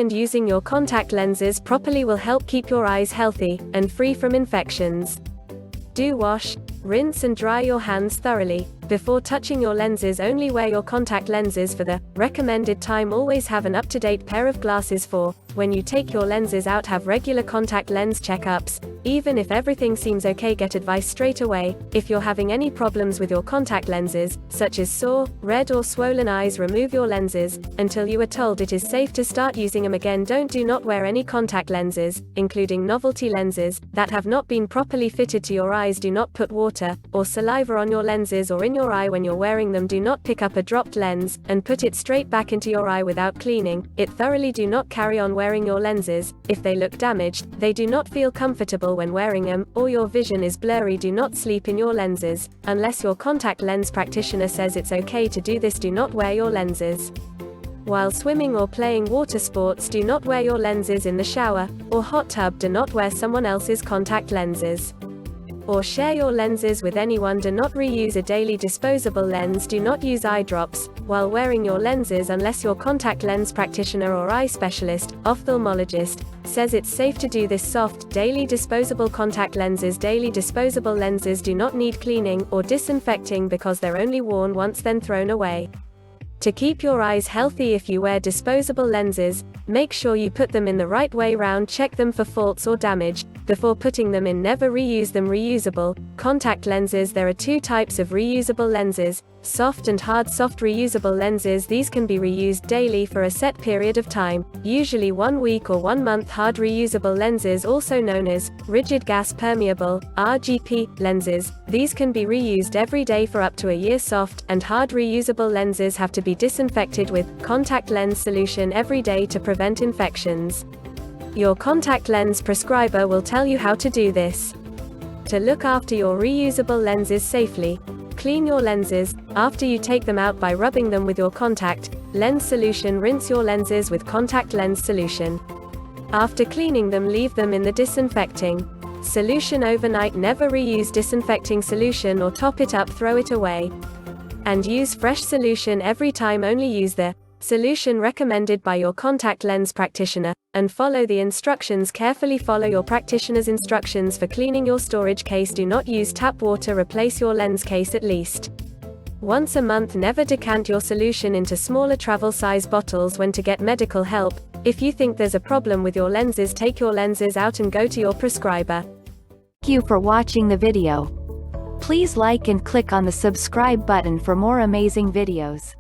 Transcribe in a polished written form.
find using your contact lenses properly will help keep your eyes healthy and free from infections. Do wash, rinse and dry your hands thoroughly before touching your lenses. Only wear your contact lenses for the recommended time. Always have an up-to-date pair of glasses for when you take your lenses out. Have regular contact lens checkups. Even if everything seems okay, get advice straight away. If you're having any problems with your contact lenses, such as sore, red or swollen eyes, remove your lenses until you are told it is safe to start using them again. Do not wear any contact lenses, including novelty lenses, that have not been properly fitted to your eyes. Do not put water or saliva on your lenses or in your eye when you're wearing them. Do not pick up a dropped lens and put it straight back into your eye without cleaning it thoroughly. Do not carry on wearing your lenses if they look damaged, they do not feel comfortable when wearing them, or your vision is blurry. Do not sleep in your lenses unless your contact lens practitioner says it's okay to do this. Do not wear your lenses while swimming or playing water sports. Do not wear your lenses in the shower or hot tub. Do not wear someone else's contact lenses or share your lenses with anyone. Do not reuse a daily disposable lens. Do not use eye drops while wearing your lenses unless your contact lens practitioner or eye specialist, ophthalmologist, says it's safe to do this. Soft, daily disposable contact lenses. Daily disposable lenses do not need cleaning or disinfecting because they're only worn once then thrown away. To keep your eyes healthy, if you wear disposable lenses, make sure you put them in the right way round. Check them for faults or damage before putting them in. Never reuse them. Reusable contact lenses. There are two types of reusable lenses: soft and hard. Soft reusable lenses, these can be reused daily for a set period of time, usually 1 week or 1 month. Hard reusable lenses, also known as rigid gas permeable (RGP) lenses, these can be reused every day for up to a year. Soft and hard reusable lenses have to be disinfected with contact lens solution every day to prevent infections. Your contact lens prescriber will tell you how to do this. To look after your reusable lenses safely, clean your lenses after you take them out by rubbing them with your contact lens solution. Rinse your lenses with contact lens solution. After cleaning them, leave them in the disinfecting solution overnight. Never reuse disinfecting solution or top it up, throw it away. And use fresh solution every time. Only use the solution recommended by your contact lens practitioner, and follow the instructions carefully. Follow your practitioner's instructions for cleaning your storage case. Do not use tap water. Replace your lens case at least once a month. Never decant your solution into smaller travel size bottles. When to get medical help: if you think there's a problem with your lenses, take your lenses out and go to your prescriber. Thank you for watching the video. Please like and click on the subscribe button for more amazing videos.